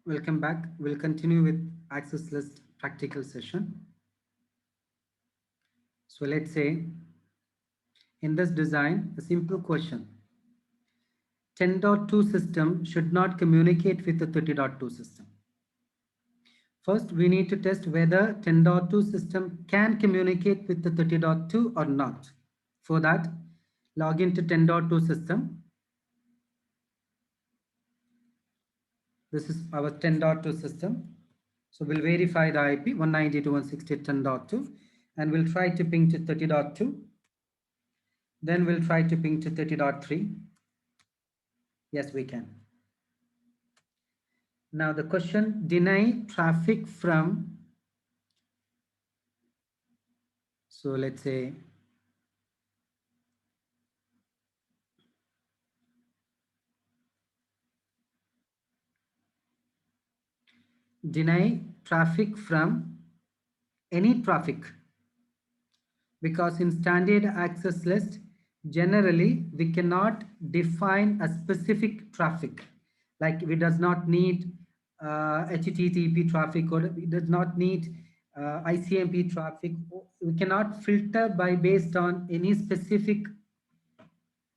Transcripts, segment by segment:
Welcome back. We'll continue with access list practical session. So let's say in this design, a simple question. 10.2 system should not communicate with the 30.2 system. First, we need to test whether 10.2 system can communicate with the 30.2 or not. For that, log into 10.2 system. This is our 10.2 system. So we'll verify the IP 192.168.10.2 and we'll try to ping to 30.2. Then we'll try to ping to 30.3. Yes, we can. Now the question, deny traffic from, so let's say, deny traffic from any traffic, because in standard access list, generally we cannot define a specific traffic. Like we does not need HTTP traffic, or it does not need ICMP traffic. We cannot filter by based on any specific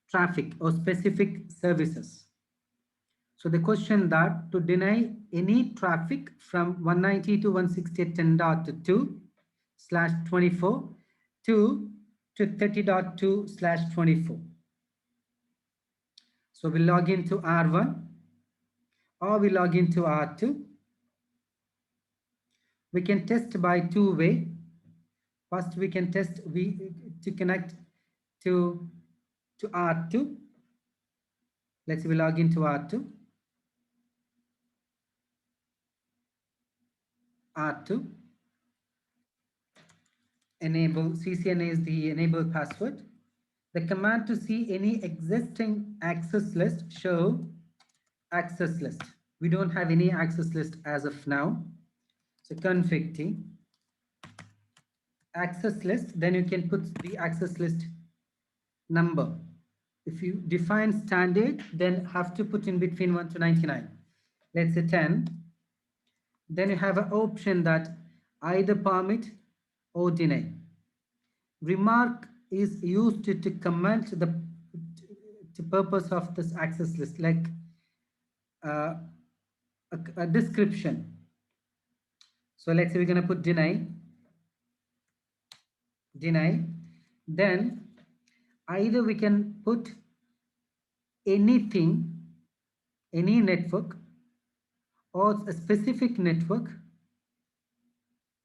traffic or specific services. So the question that to deny any traffic from 192.168.10.2 slash 24 to 30.2 slash 24. So we log into R1 or we log into R2. We can test by two way. First, we can test to connect to R2. Let's say we log into R2. R2. Enable CCNA is the enable password. The command to see any existing access list, show access list. We don't have any access list as of now. So config T access list, then you can put the access list number. If you define standard, then have to put in between 1 to 99. Let's say 10. Then you have an option that either permit or deny. Remark is used to comment the purpose of this access list, like a description. So let's say we're going to put deny. Then either we can put anything, any network, or a specific network,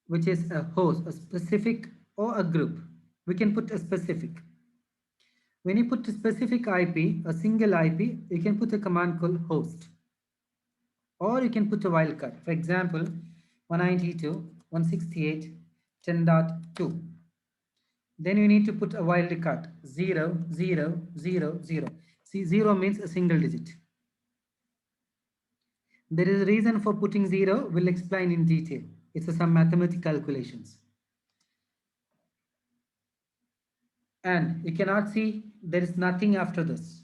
which is a host, a specific or a group. We can put a specific. When you put a specific IP, a single IP, you can put a command called host. Or you can put a wildcard. For example, 192.168.10.2. Then you need to put a wildcard 0, 0, 0, 0. See, 0 means a single digit. There is a reason for putting 0. We'll explain in detail. It's some mathematical calculations. And you cannot see there is nothing after this,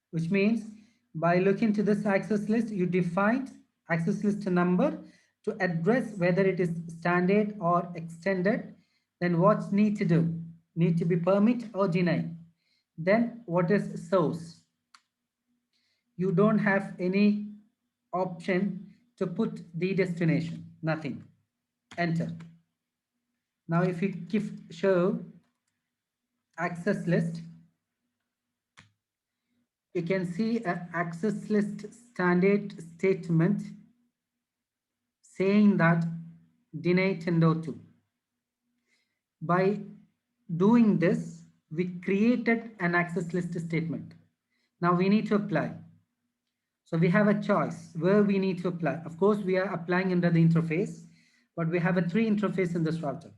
which means by looking to this access list, you defined access list number to address whether it is standard or extended. Then what's need to do? Need to be permit or deny. Then what is source? You don't have any option to put the destination, nothing. Enter. Now if you give show access list, you can see an access list standard statement saying that deny 10.2. By doing this, we created an access list statement. Now we need to apply. So we have a choice where we need to apply. Of course, we are applying under the interface, but we have a 3 interface in this router.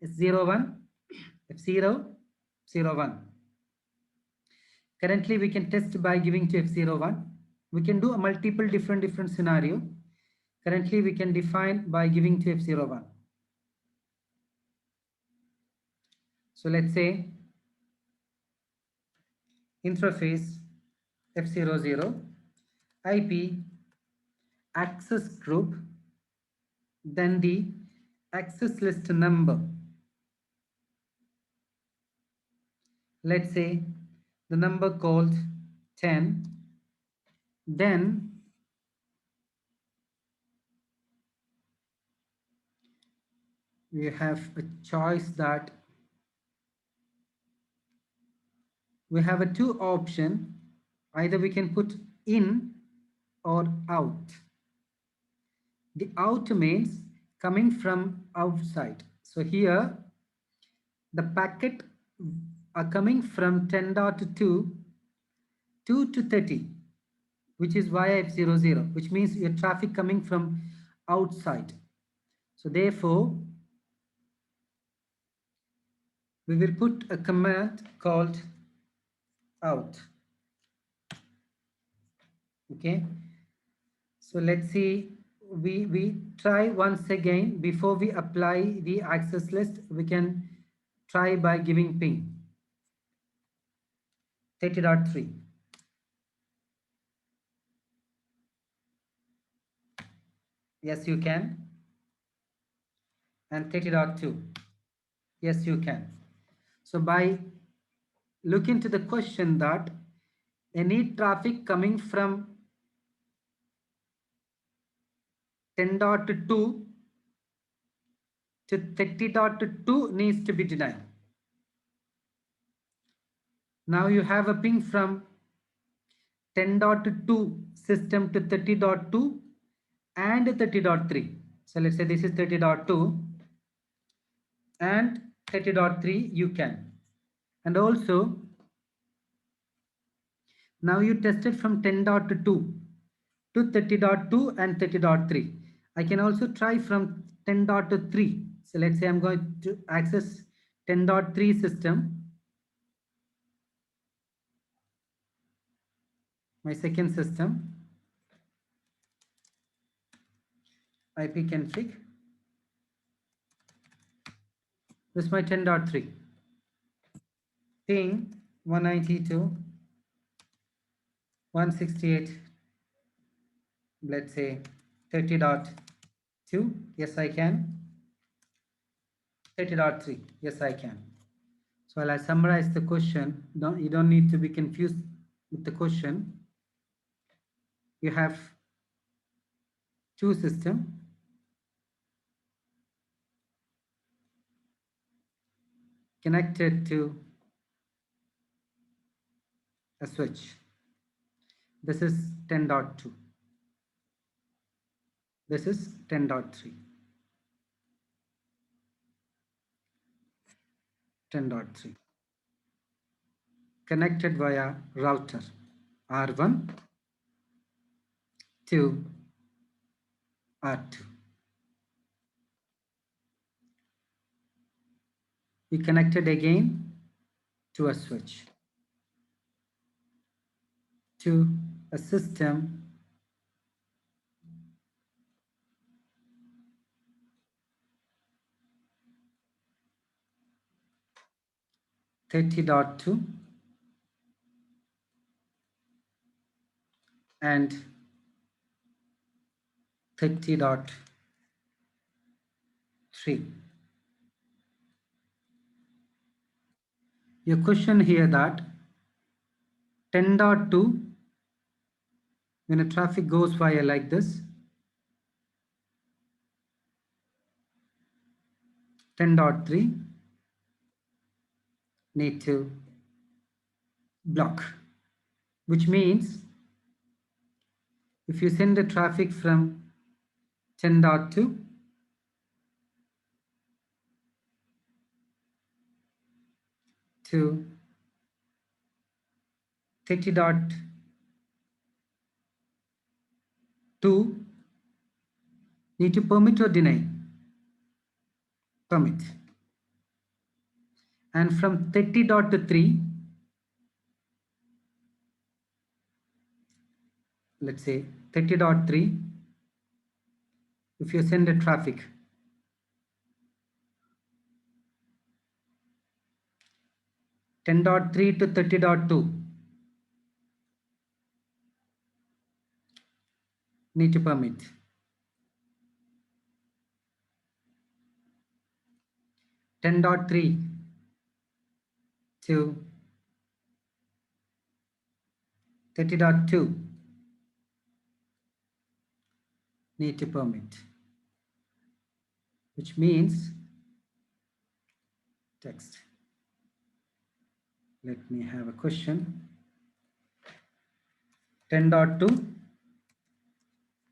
It's 01, F0, 01. Currently, we can test by giving to F01. We can do a multiple different scenario. Currently, we can define by giving to F01. So let's say interface F00, IP access group, then the access list number. Let's say the number called 10. Then we have a choice that we have a two option. Either we can put in or out. The out means coming from outside. So here the packet are coming from 10.2 2 to 30, which is YF00, which means your traffic coming from outside. So therefore, we will put a command called out. Okay. So let's see, we try once again. Before we apply the access list, we can try by giving ping 30.3. Yes, you can. And 30.2. Yes, you can. So by looking to the question that any traffic coming from 10.2 to 30.2 needs to be denied. Now you have a ping from 10.2 system to 30.2 and 30.3. So let's say this is 30.2 and 30.3 you can. And also now you tested from 10.2 to 30.2 and 30.3. I can also try from 10.3. So let's say I'm going to access 10.3 system, my second system, IP config. This is my 10.3. Ping 192.168, let's say 30.2. Yes, I can. 30.3. Yes, I can. So I'll summarize the question. You don't need to be confused with the question. You have two systems connected to a switch. This is 10.2. This is 10.3. 10.3. Connected via router R1 to R2. We connected again to a switch, to a system 30.2 and 30.3. Your question here that 10.2, when a traffic goes via like this, 10.3 need to block, which means if you send the traffic from 10.2 to 30.2, need to permit or deny? Permit. And from 30.3, let's say 30.3, if you send a traffic 10.3 to 30.2, need to permit. 10.3 to 30.2 need to permit, which means text. Let me have a question. 10.2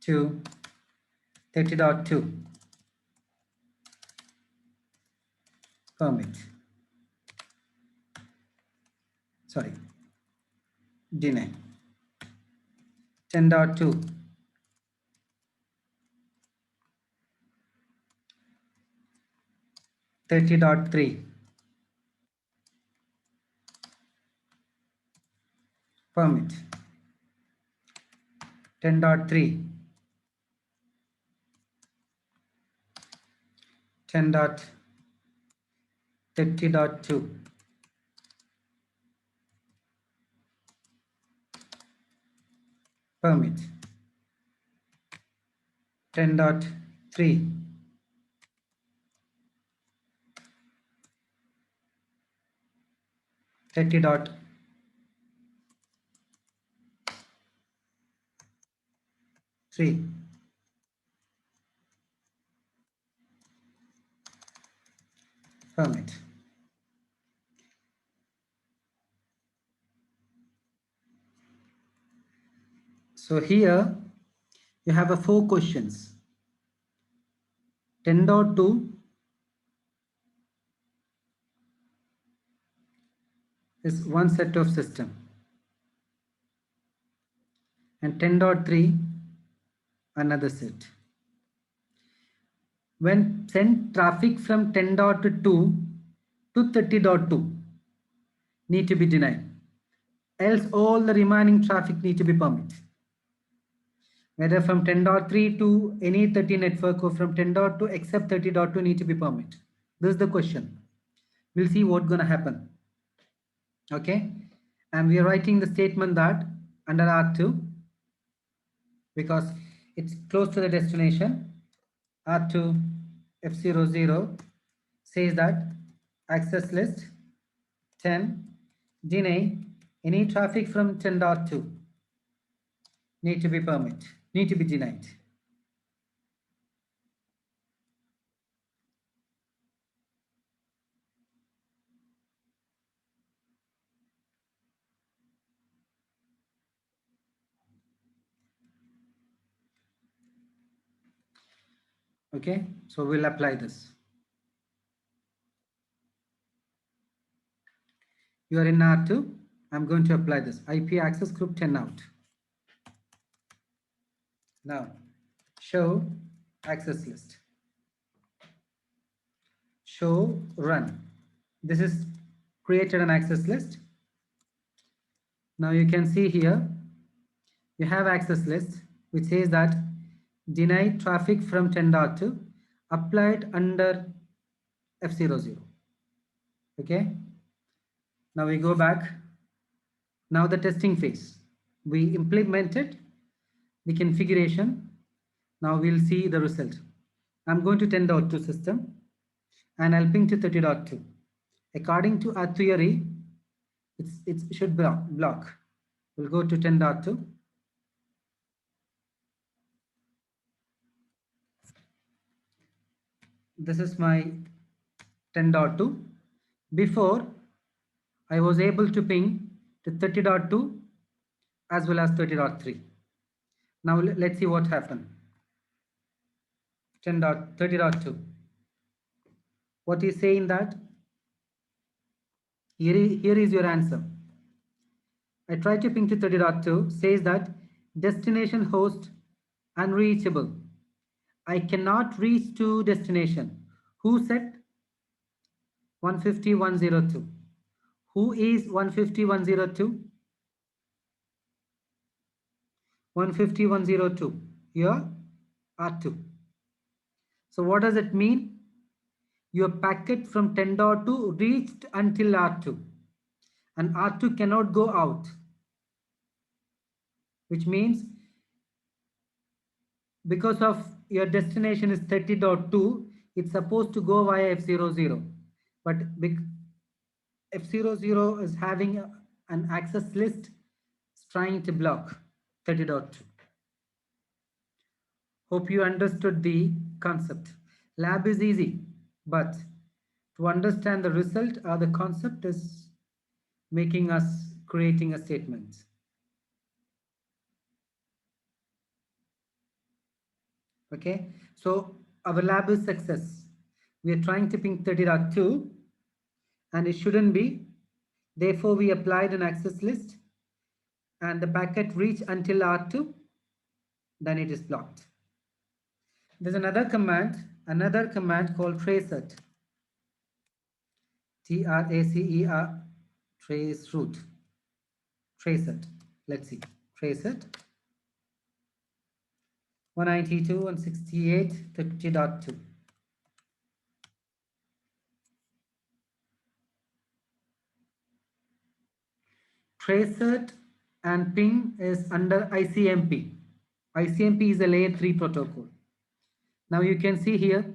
to 30.2 permit. Sorry, deny. 10.2 30.3 permit. 10.3 10.30.2 permit. 10.3 30.3 permit. So here you have a 4 questions. 10.2 is one set of system and 10.3 another set. When send traffic from 10.2 to 30.2 need to be denied, else all the remaining traffic need to be permitted. Whether from 10.3 to any 30 network or from 10.2 except 30.2 need to be permitted. This is the question. We'll see what's going to happen. Okay, and we are writing the statement that under R2 because it's close to the destination. R2 F00 says that access list 10 deny any traffic from 10.2 need to be denied. Okay, so we'll apply this. You are in R2. I'm going to apply this IP access group 10 out. Now show access list, show run. This is created an access list. Now you can see here you have access list which says that deny traffic from 10.2 applied under F00. Okay, now we go back. Now the testing phase, we implemented the configuration. Now we'll see the result. I'm going to 10.2 system and I'll ping to 30.2. According to our theory, it should block. We'll go to 10.2. This is my 10.2. Before, I was able to ping to 30.2 as well as 30.3. Now let's see what happened. 30.2. What is saying that? Here is your answer. I try to ping to 30.2, says that destination host unreachable. I cannot reach to destination. Who said 150.102? Who is 150.102? 150.102. Here, R2. So what does it mean? Your packet from 10.2 reached until R2 and R2 cannot go out, which means because of your destination is 30.2, it's supposed to go via F00. But F00 is having an access list trying to block 30.2. Hope you understood the concept. Lab is easy, but to understand the result or the concept is making us creating a statement. Okay, so our lab is success. We are trying to ping 30.2 and it shouldn't be. Therefore, we applied an access list and the packet reached until R2, then it is blocked. There's another command called traceroute. TRACER, trace route. Traceroute. Let's see. Traceroute 192.168.30.2. Traceroute and ping is under ICMP. ICMP is a layer 3 protocol. Now you can see here,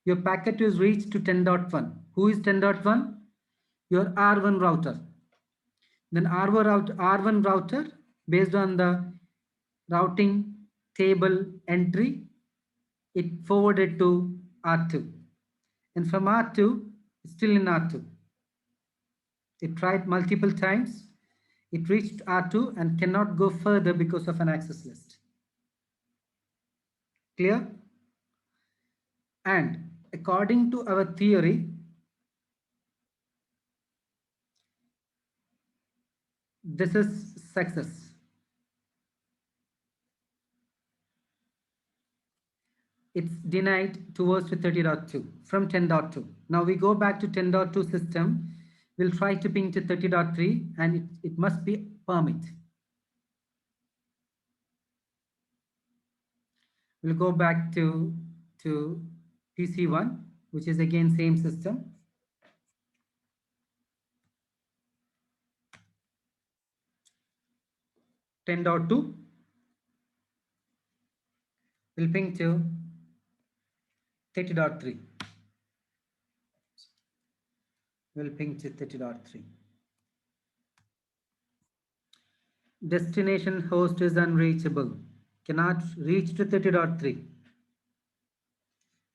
your packet is reached to 10.1. Who is 10.1? Your R1 router. Then R1 router, based on the routing table entry, it forwarded to R2. And from R2, it's still in R2. It tried multiple times. It reached R2 and cannot go further because of an access list. Clear? And according to our theory, this is success. It's denied towards to 30.2 from 10.2. Now we go back to 10.2 system. We'll try to ping to 30.3 and it must be permit. We'll go back to PC1, which is again same system. .2. We'll ping to 30.3. We'll ping to 30.3. Destination host is unreachable. Cannot reach to 30.3.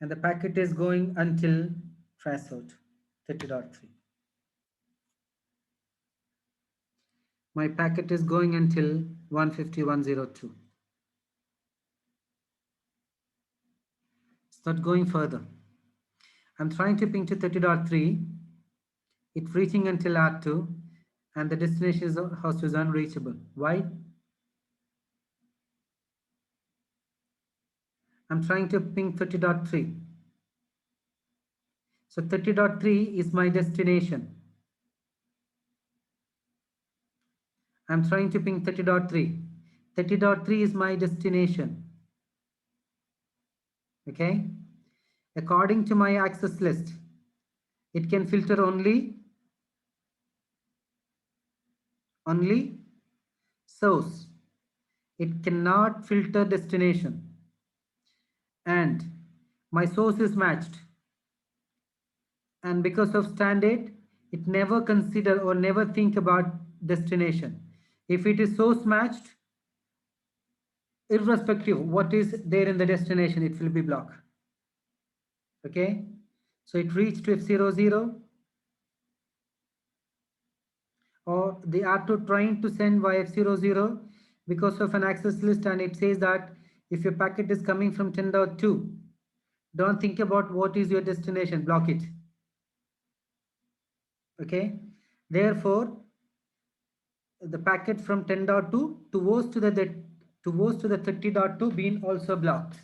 And the packet is going until traceroute 30.3. My packet is going until 151.02. It's not going further. I'm trying to ping to 30.3. It's reaching until R2 and the destination host is unreachable. Why? I'm trying to ping 30.3. So 30.3 is my destination. I'm trying to ping 30.3. 30.3 is my destination. Okay? According to my access list, it can filter only source. It cannot filter destination. And my source is matched. And because of standard, it never consider or never think about destination. If it is source matched, irrespective of what is there in the destination, it will be blocked. Okay, so it reached to F00, or the R2 trying to send via F00 because of an access list, and it says that if your packet is coming from 10.2, don't think about what is your destination, block it. Okay, therefore the packet from 10.2 towards to the 30.2 being also blocked.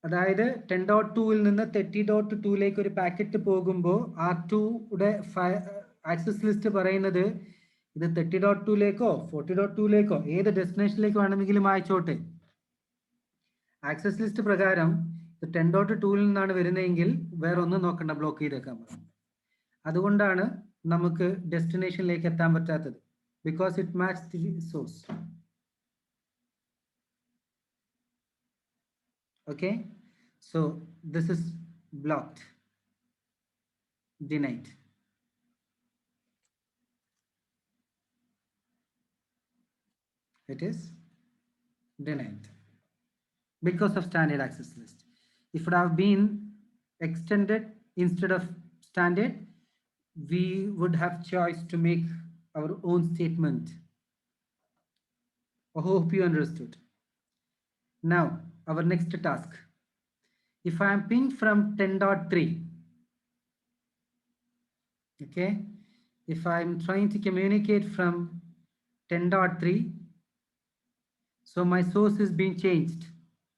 അതായത് 10.2-ൽ നിന്ന് 30.2-ലേക്ക് ഒരു packet പോകുമ്പോൾ R2-യുടെ access list പറയുന്നത് ഇത് 30.2-ലേക്കോ 40.2-ലേക്കോ ഏത് ഡെസ്റ്റിനേഷനിലേക്ക് വേണമെങ്കിലും അയച്ചോട്ടെ. Access list പ്രകാരം 10.2-ൽ നിന്നാണ് വരുന്നതെങ്കിൽ വേറെ ഒന്നും നോക്കണ്ട, ബ്ലോക്ക് ചെയ്തേക്കാൻ പറയും. അതുകൊണ്ടാണ് നമുക്ക് ഡെസ്റ്റിനേഷനിലേക്ക് എത്താൻ പറ്റാത്തത്, because it match the source. Okay, so this is blocked, denied. It is denied because of standard access list. If it have been extended instead of standard, we would have choice to make our own statement. I hope you understood. Now, our next task. If I am pinged from 10.3, okay, if I'm trying to communicate from 10.3, so my source is being changed.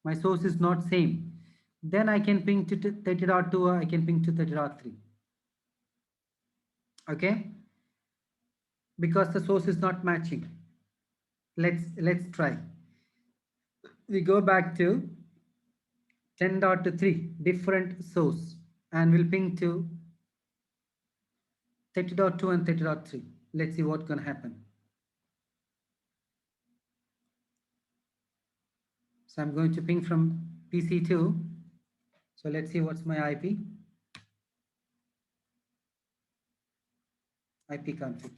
My source is not same. Then I can ping to 30.2 or I can ping to 30.3. Okay, because the source is not matching. Let's try. We go back to 10.3, different source, and we'll ping to 30.2 and 30.3. Let's see what's gonna happen. So I'm going to ping from PC2. So let's see what's my IP. IP config.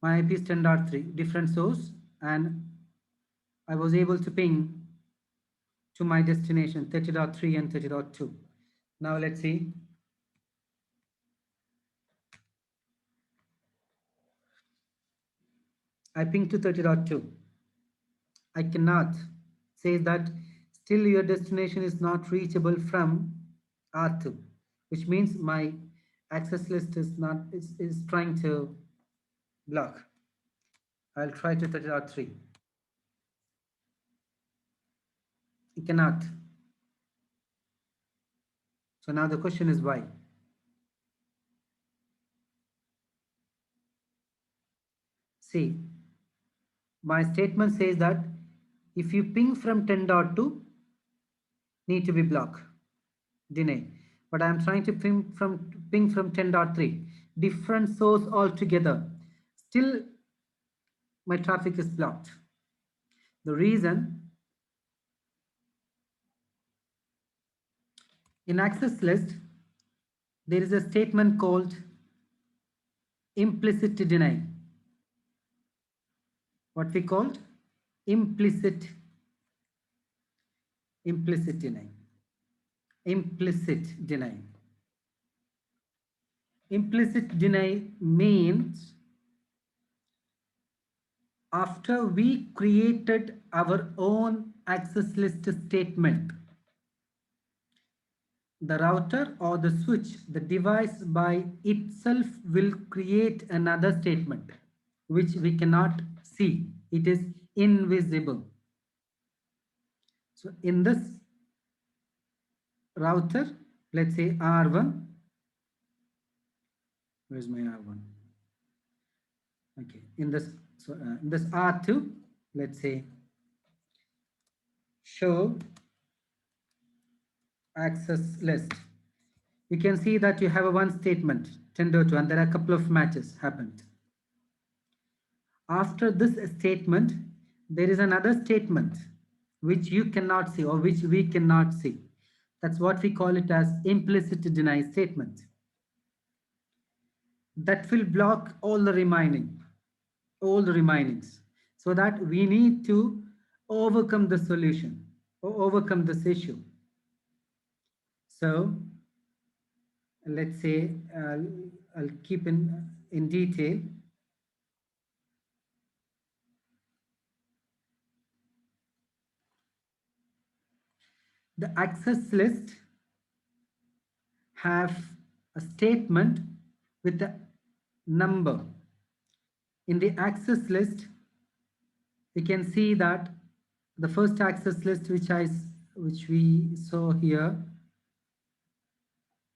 My IP is 10.3, different source, and I was able to ping to my destination 30.3 and 30.2. Now let's see. I ping to 30.2. I cannot say that still your destination is not reachable from R2, which means my access list is not is trying to block. I'll try to 30.3. It cannot. So now the question is why? See, my statement says that if you ping from 10.2, need to be blocked, deny. But I'm trying to ping from 10.3, different source altogether. Still, my traffic is blocked. The reason, in access list, there is a statement called implicit deny. What we called implicit deny. Implicit deny. Implicit deny means after we created our own access list statement, the router or the switch, the device by itself will create another statement which we cannot see. It is invisible. So in this router, let's say R1, where's my R1? Okay, in this, so in this R2, let's say show access list. You can see that you have a one statement 10.2 and there are a couple of matches happened. After this statement, there is another statement which you cannot see or which we cannot see. That's what we call it as implicit deny statement. That will block all the remainings, so that we need to overcome the solution or overcome this issue. So let's say I'll keep in detail. The access list have a statement with a number. In the access list, you can see that the first access list which we saw here,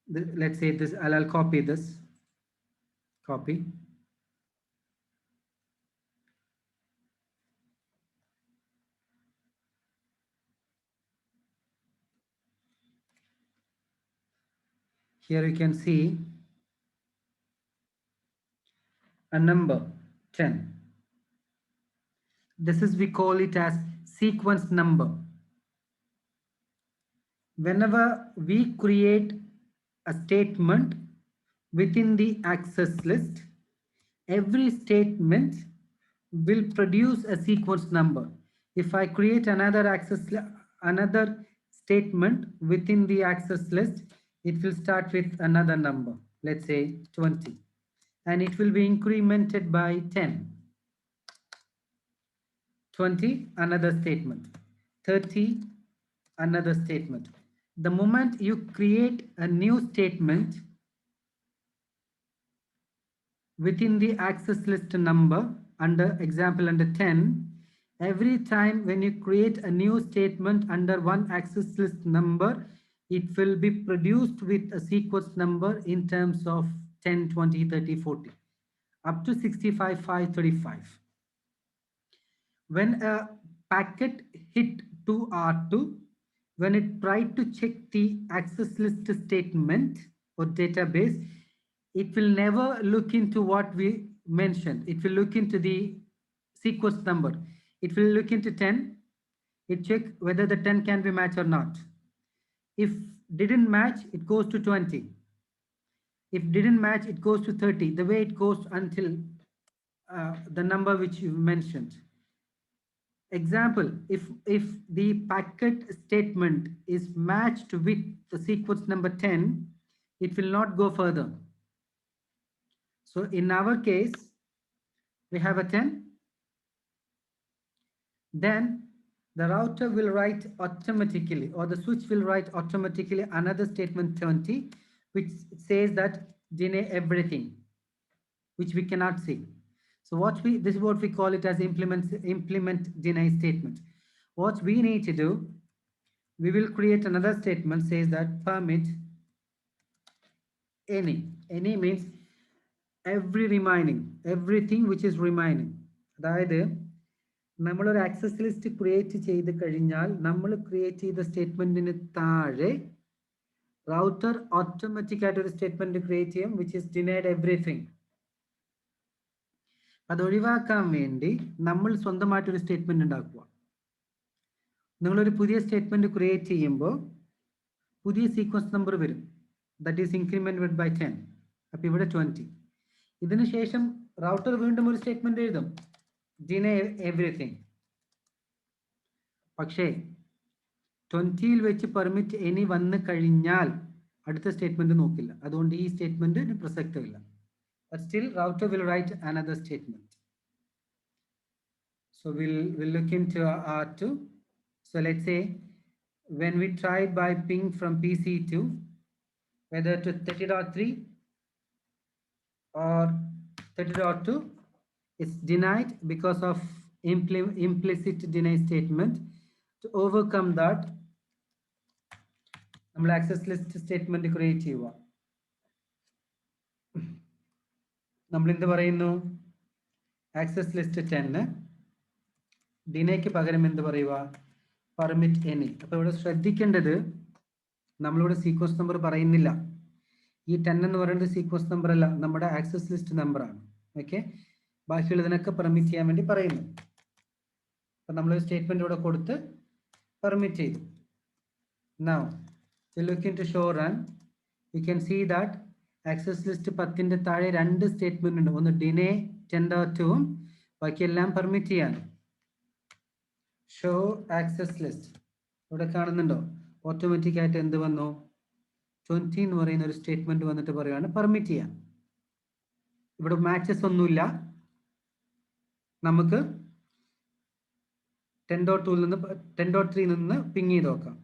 let's say this, I'll copy this, copy. Here you can see a number 10. This is, we call it as sequence number. whenever we create a statement within the access list, every statement will produce a sequence number. If I create another statement within the access list, it will start with another number, let's say 20, and it will be incremented by 10. 20, another statement. 30, another statement. The moment you create a new statement within the access list number, under example under 10, every time when you create a new statement under one access list number, it will be produced with a sequence number in terms of 10, 20, 30, 40, up to 65, 535. When a packet hit to R2, when it tried to check the access list statement or database, it will never look into what we mentioned. It will look into the sequence number. It will look into 10. It check whether the 10 can be matched or not. If didn't match, it goes to 20. If didn't match, it goes to 30. The way it goes until the number which you mentioned. Example, if the packet statement is matched with the sequence number 10, it will not go further. So in our case, we have a 10. Then the router will write automatically, or the switch will write automatically another statement 20, which says that deny everything, which we cannot see. So this is what we call it as implement deny statement. What we need to do, we will create another statement says that permit any means everything which is remaining. അതായത് നമ്മളൊരു access list create ചെയ്ത് കഴിഞ്ഞാൽ നമ്മൾ create ചെയ്ത സ്റ്റേറ്റ്മെന്റിന് താഴെ router automatic ആയിട്ട് ഒരു statement create ചെയ്യും വിച്ച് ഇസ് ഡിനൈഡ് എവറിഥിങ്. അത് ഒഴിവാക്കാൻ വേണ്ടി നമ്മൾ സ്വന്തമായിട്ടൊരു സ്റ്റേറ്റ്മെന്റ് ഉണ്ടാക്കുക. നിങ്ങളൊരു പുതിയ സ്റ്റേറ്റ്മെന്റ് ക്രിയേറ്റ് ചെയ്യുമ്പോൾ പുതിയ സീക്വൻസ് നമ്പർ വരും, ദാറ്റ് ഈസ് ഇൻക്രിമെന്റഡ് ബൈ 10. അപ്പൊ ഇവിടെ 20. ഇതിനു ശേഷം റൗട്ടർ വീണ്ടും ഒരു സ്റ്റേറ്റ്മെന്റ് എഴുതും, ഡിനൈ എവറിഥിങ്. പക്ഷേ 20ൽ വെച്ച് പെർമിറ്റ് എനി വന്നു കഴിഞ്ഞാൽ അടുത്ത സ്റ്റേറ്റ്മെന്റ് നോക്കില്ല. അതുകൊണ്ട് ഈ statement പ്രസക്തമില്ല. But still router will write another statement. So we'll look into R2. So let's say when we try by ping from PC2, whether to 30.3 or 30.2, it's denied because of implicit deny statement. To overcome that, നമ്മൾ access list statement create ചെയ്യുക. നമ്മൾ എന്ത് പറയുന്നു, access list 10, ഡിനയ്ക്ക് പകരം എന്ത് പറയുക, permit any. അപ്പൊ ഇവിടെ ശ്രദ്ധിക്കേണ്ടത്, നമ്മളിവിടെ സീക്വൻസ് നമ്പർ പറയുന്നില്ല. ഈ 10 എന്ന് പറയുന്നത് സീക്വൻസ് നമ്പർ അല്ല, നമ്മുടെ ആക്സസ് ലിസ്റ്റ് നമ്പർ ആണ്. ഓക്കെ, ബാക്കിയുള്ളതിനൊക്കെ പെർമിറ്റ് ചെയ്യാൻ വേണ്ടി പറയുന്നു. അപ്പൊ നമ്മൾ സ്റ്റേറ്റ്മെന്റ് ഇവിടെ കൊടുത്ത് പെർമിറ്റ് ചെയ്തു. Now we look into show run. You can see that access list 10ന്റെ താഴെ രണ്ട് സ്റ്റേറ്റ്മെന്റ് ഉണ്ട്. ഒന്ന് ഡിനേ 10.2ഉം ബാക്കിയെല്ലാം പെർമിറ്റ് ചെയ്യാണ്. ഷോ ആക്സസ് ലിസ്റ്റ് ഇവിടെ കാണുന്നുണ്ടോ, ഓട്ടോമാറ്റിക് ആയിട്ട് എന്ത് വന്നു, 20 എന്ന് പറയുന്ന ഒരു സ്റ്റേറ്റ്മെന്റ് വന്നിട്ട് പറയുകയാണ് പെർമിറ്റ് ചെയ്യാൻ. ഇവിടെ മാച്ചസ് ഒന്നുമില്ല. നമുക്ക് 10.2ൽ നിന്ന് 10.3 നിന്ന് പിങ് ചെയ്ത് നോക്കാം.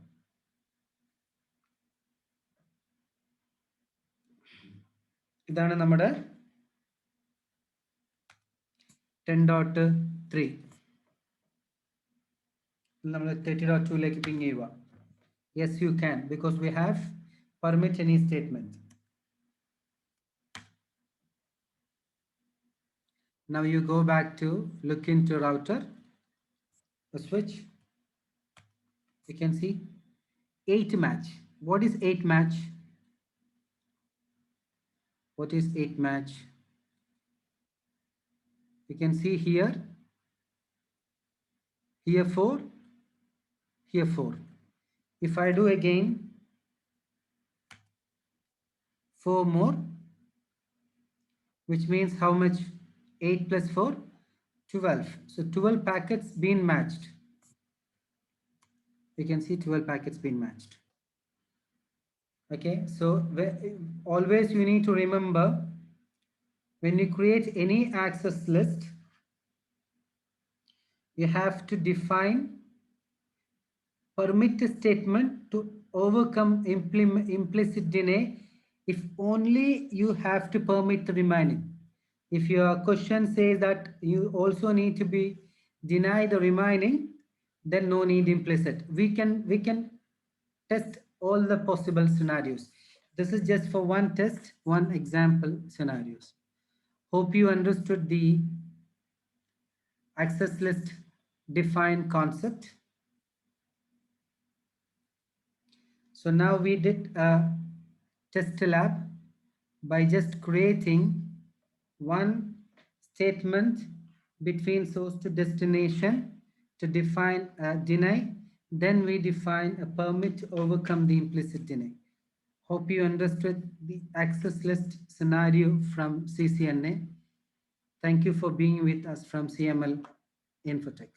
ഇതാണ് നമ്മുടെ 10.3. നമ്മൾ 30.2ലേക്ക് പിങ് ചെയ്യുക. Yes you can, because we have permit any statement. Now you go back to look into router, the switch. You can see 8 match. What is 8 match? What is 8 match? You can see here 4, here 4. If I do again 4 more, which means how much? 8 plus 4, 12. So 12 packets being matched. You can see 12 packets being matched. Okay, so always you need to remember, when you create any access list, you have to define permit statement to overcome implicit deny if only you have to permit the remaining. If your question says that you also need to be deny the remaining, then no need implicit. We can test all the possible scenarios. This is just for one test, one example scenarios. Hope you understood the access list define concept. So now we did a test lab by just creating one statement between source to destination to define a deny. Then we define a permit to overcome the implicit deny. Hope you understood the access list scenario from CCNA. Thank you for being with us from CML Infotech.